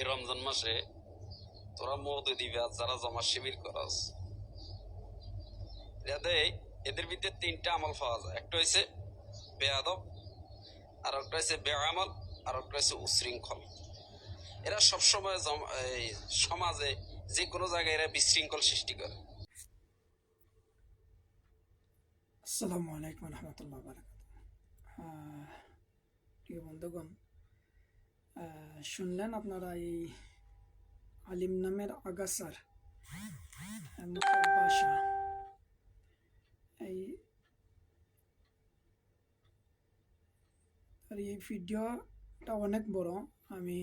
এই রমজান মাসে তোরা মধু দিবে আর যারা জমা শিবির করস এদের ভিতরে তিনটা আমল পাওয়া যায়। একটা হচ্ছে বেয়াদব, আর একটা হচ্ছে বেআমল, আর একটা হচ্ছে উশৃঙ্খল। এরা সবসময় সমাজে যে কোনো জায়গায় এরা বিশৃঙ্খল সৃষ্টি করে। আসসালামু আলাইকুম রহমতুল্লাহ বারাকাতুহু। প্রিয় বন্ধুগণ, শুনলেন আপনারা এই আলিম নামের আগাছার মুখের ভাষা। এই ভিডিওটা অনেক বড়। আমি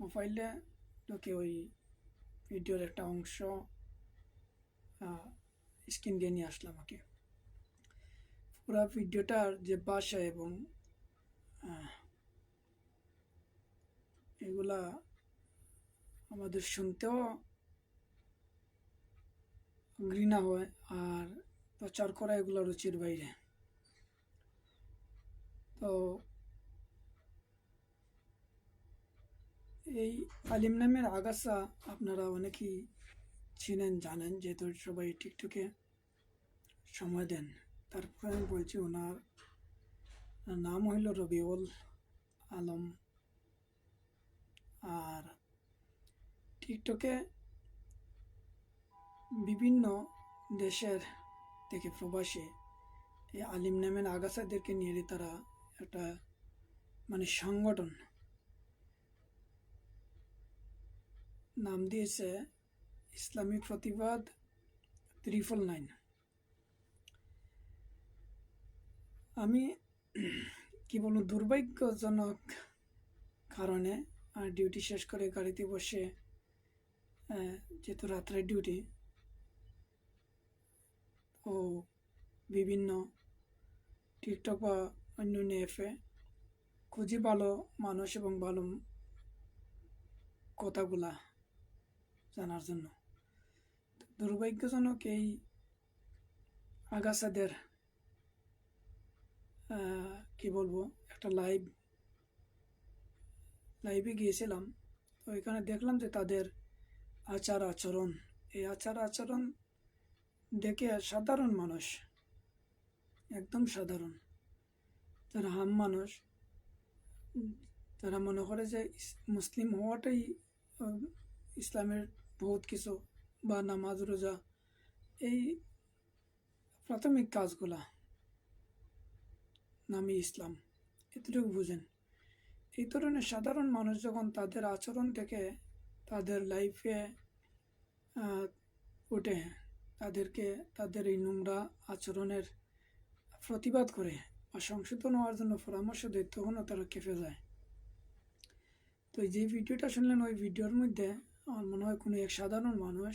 মোবাইলে ঢুকে ওই ভিডিওর একটা অংশ স্ক্রিন দিয়ে নিয়ে আসলাম। পুরো ভিডিওটার যে ভাষা এবং এগুলা আমাদের শুনতেও ঘৃণা হয়, আর প্রচার করা এগুলো রুচির বাইরে। তো এই আলিম নামের আগাছা আপনারা অনেকেই চিনেন, জানেন, যেহেতু সবাই টিকটকে সময় দেন। তারপরে আমি বলছি, ওনার নাম হইল রবিউল আলম। আর টিকটকে বিভিন্ন দেশের থেকে প্রবাসী এই আলিম নামের আগাছাদেরকে নিয়ে তারা একটা সংগঠন নাম দিয়েছে ইসলামী প্রতিবাদ 999। আমি কি বলবো, দুর্ভাগ্যজনক কারণে ডিউটি শেষ করে গাড়িতে বসে, যেহেতু রাত্রে ডিউটি, ও বিভিন্ন টিকটক বা অন্যান্য অ্যাপে খুঁজি ভালো মানুষ এবং ভালো কথাগুলা জানার জন্য। দুর্ভাগ্যজনক এই আগাছাদের কি বলবো, একটা লাইভে গিয়েছিলাম। তো এখানে দেখলাম যে তাদের এই আচার আচরণ দেখে সাধারণ মানুষ, একদম সাধারণ, যারা হাম মানুষ, তারা মনে করে যে মুসলিম হওয়াটাই ইসলামের বহুত কিছু, বা নামাজ রোজা, এই প্রাথমিক কাজগুলা নামই ইসলাম, এতটুকু বুঝেন। এই ধরনের সাধারণ মানুষ যখন তাদের আচরণ থেকে তাদের লাইফে উঠে তাদেরকে তাদের এই নোংরা আচরণের প্রতিবাদ করে বা সংশোধন হওয়ার জন্য পরামর্শ দেয়, তখনও তারা কেঁপে যায়। তো যে ভিডিওটা শুনলেন, ওই ভিডিওর মধ্যে আমার মনে হয় কোনো এক সাধারণ মানুষ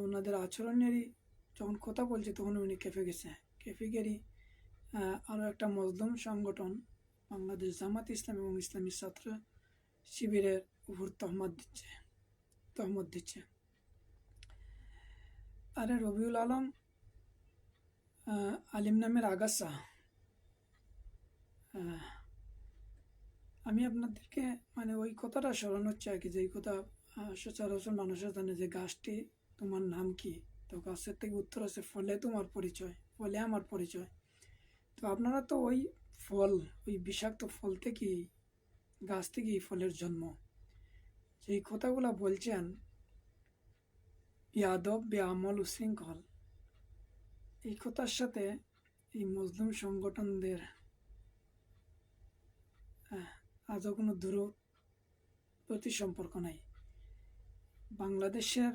ওনাদের আচরণেরই যখন কথা বলছে, তখন উনি কেঁপে গেছে। কেঁপে গেরি আরও একটা মজলুম সংগঠন বাংলাদেশ জামাত ইসলাম এবং ইসলামী ছাত্র শিবিরের উপর তহমত দিচ্ছে। আরে রবিউল আলম আলিম নামের আগাছা, আমি আপনাদেরকে ওই কথাটা স্মরণ হচ্ছে আর কি, যে এই কথা সচরাচর মানুষের জানে, যে গাছটি তোমার নাম কি? তো গাছের থেকে উত্তর আছে, ফলে তোমার পরিচয়, ফলে আমার পরিচয়। তো আপনারা তো ওই বিষাক্ত ফল থেকেই, গাছ থেকেই ফলের জন্ম। যেই কথাগুলা বলছেন, বেয়াদব, বেআমল, উশৃঙ্খল, এই কথার সাথে এই মজলুম সংগঠনদের আজও কোনো দূরবর্তী সম্পর্ক নাই। বাংলাদেশের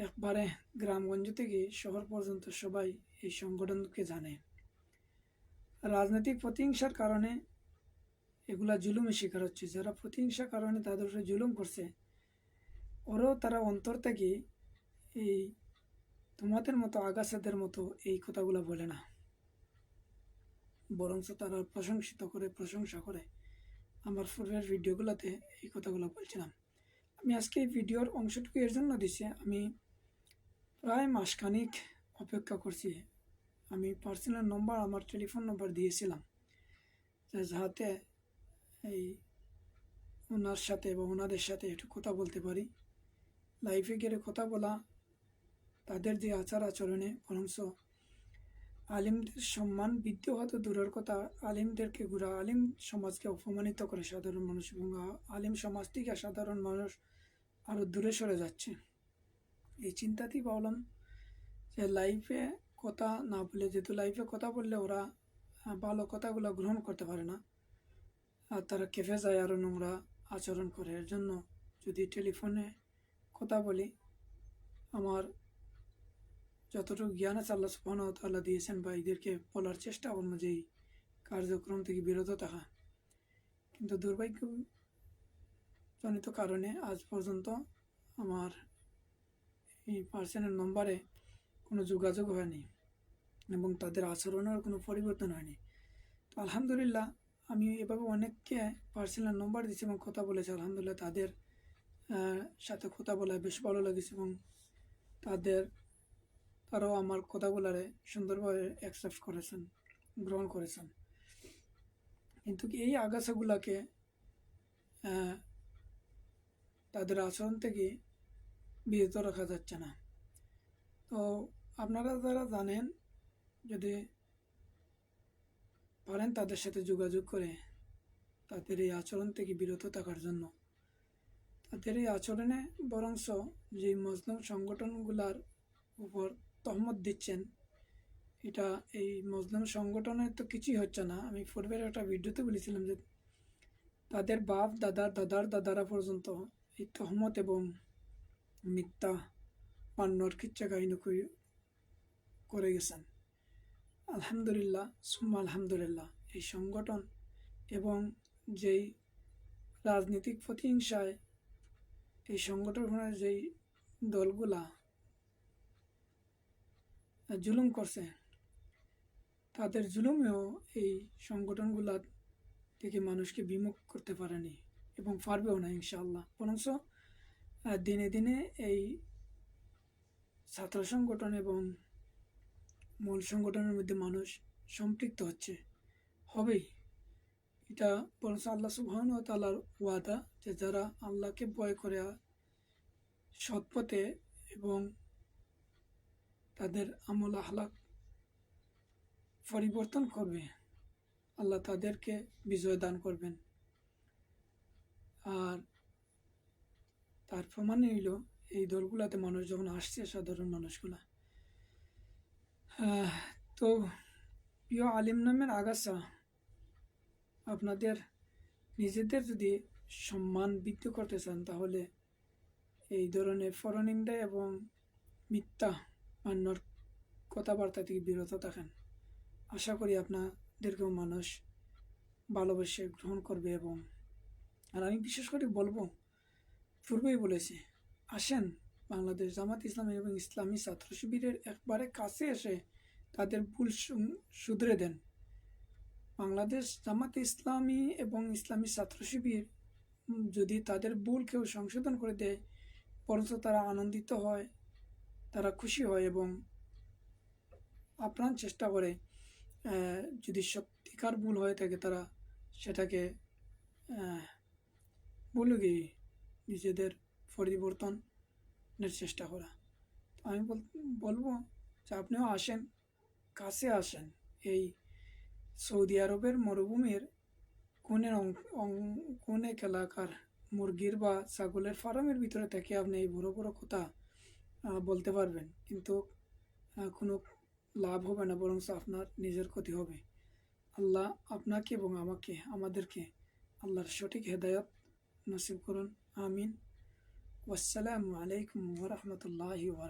একবারে গ্রামগঞ্জ থেকে শহর পর্যন্ত সবাই এই সংগঠনকে জানে। রাজনৈতিক প্রতিহিংসার কারণে এগুলা জুলুমের শিকার হচ্ছে। যারা প্রতিহিংসার কারণে তাদের উপরে জুলুম করছে, ওরাও তারা অন্তর থেকে এই তোমাদের মতো আগাছাদের মতো এই কথাগুলো বলে না, বরঞ্চ তারা প্রশংসা করে। আমার পূর্বের ভিডিওগুলোতে এই কথাগুলো বলছিলাম। আমি আজকে এই ভিডিওর অংশটুকু এর জন্য দিচ্ছি, আমি প্রায় মাসখানিক অপেক্ষা করছি আমি পার্সোনাল নম্বর, আমার টেলিফোন নম্বর দিয়েছিলাম, যাতে এই ওনার সাথে বা ওনাদের সাথে একটু কথা বলতে পারি। লাইফে গেলে কথা বলা, তাদের যে আচার আচরণে বরংস আলিমদের সম্মান বৃদ্ধি হওয়া তো দূরের কথা, আলিমদেরকে ঘুরা আলিম সমাজকে অপমানিত করে সাধারণ মানুষ, এবং আলিম সমাজ থেকে সাধারণ মানুষ আরও দূরে সরে যাচ্ছে। এই চিন্তাতেই ভাবলাম যে লাইফে কথা না বলে, যেহেতু লাইফে কথা বললে ওরা ভালো কথাগুলো গ্রহণ করতে পারে না, আর তারা কেঁপে যায়, আরও নোংরা আচরণ করে। এর জন্য যদি টেলিফোনে কথা বলি, আমার যতটুকু জ্ঞান আছে আল্লাহ সুবহানাহু ওয়া তাআলা দিয়েছেন, বা এদেরকে বলার চেষ্টা করবো যে এই কার্যক্রম থেকে বিরত থাকা। কিন্তু দুর্ভাগ্যজনিত কারণে আজ পর্যন্ত আমার এই পার্সনের নম্বরে কোনো যোগাযোগ হয়নি এবং তাদের আচরণের কোনো পরিবর্তন হয়নি। তো আলহামদুলিল্লাহ, আমি এভাবে অনেককে পার্সোনাল নম্বর দিচ্ছি এবং কথা বলেছি। আলহামদুলিল্লাহ, তাদের সাথে কথা বলা বেশ ভালো লেগেছে এবং তারাও আমার কথাগুলারে সুন্দরভাবে অ্যাকসেপ্ট করেছেন, গ্রহণ করেছেন। কিন্তু এই আগাছাগুলাকে তাদের আচরণ থেকে বিরত রাখা যাচ্ছে না। তো আপনারা যারা জানেন, যদি পারেন তাদের সাথে যোগাযোগ করে তাদের এই আচরণ থেকে বিরত থাকার জন্য। তাদের এই আচরণে বরংস যে মজলুম সংগঠনগুলার উপর তহমত দিচ্ছেন, এটা এই মজলুম সংগঠনের তো কিছুই হচ্ছে না। আমি পূর্বের একটা ভিডিওতে বলেছিলাম যে তাদের বাপ দাদার দাদারা পর্যন্ত এই তহমত এবং মিথ্যা মান্যর কিচ্ছা কাহিনী করে গেছেন। আলহামদুলিল্লাহ সুম্মা আলহামদুলিল্লাহ, এই সংগঠন এবং যেই রাজনৈতিক প্রতিহিংসায় এই সংগঠনের যেই দলগুলা জুলুম করছে, তাদের জুলুমেও এই সংগঠনগুলা থেকে মানুষকে বিমুখ করতে পারেনি এবং পারবেও না ইনশাআল্লাহ। বরঞ্চ দিনে দিনে এই ছাত্র সংগঠন এবং মূল সংগঠনের মধ্যে মানুষ সম্পৃক্ত হবেই। এটা বরঞ্চ আল্লাহ সুবহানাহু ওয়া তাআলার ওয়াদা যে যারা আল্লাহকে ভয় করে সৎ পথে এবং তাদের আমল আখলাক পরিবর্তন করবে, আল্লাহ তাদেরকে বিজয় দান করবেন। আর তার প্রমাণ হইল এই দলগুলাতে মানুষ যখন আসছে, সাধারণ মানুষগুলা। তো প্রিয় আলিম নামের আগাছা, আপনাদের নিজেদের যদি সম্মান বৃদ্ধি করতে চান, তাহলে এই ধরনের পরনিন্দা এবং মিথ্যা মান্যর কথাবার্তা থেকে বিরত থাকেন। আশা করি আপনাদেরকেও মানুষ ভালোবেসে গ্রহণ করবে। এবং আর আমি বিশেষ করে বলবো, পূর্বেই বলেছি, আসেন বাংলাদেশ জামাত ইসলামী এবং ইসলামী ছাত্র শিবিরের একবারে কাছে এসে তাদের ভুল শুধরে দেন। বাংলাদেশ জামাত ইসলামী এবং ইসলামী ছাত্র শিবির যদি তাদের ভুল কেউ সংশোধন করে দেয়, বরঞ্চ তারা আনন্দিত হয়, তারা খুশি হয় এবং আপ্রাণ চেষ্টা করে, যদি সত্যিকার ভুল হয়ে থাকে তারা সেটাকে ভুলে গিয়ে নিজেদের পরিবর্তনের চেষ্টা করা। তো আমি বলবো যে আপনিও আসেন, কাছে আসেন। এই সৌদি আরবের মরুভূমির কোন এক এলাকার মুরগির বা ছাগলের ফার্মের ভিতরে থেকে আপনি এই বড় বড় কথা বলতে পারবেন, কিন্তু কোনো লাভ হবে না, বরং আপনার নিজের ক্ষতি হবে। আল্লাহ আপনাকে এবং আমাদেরকে আল্লাহর সঠিক হেদায়ত নসিব করুন। আমিন। ওয়াসসালামু আলাইকুম ওয়া রাহমাতুল্লাহি ওয়া বারাকাতুহু।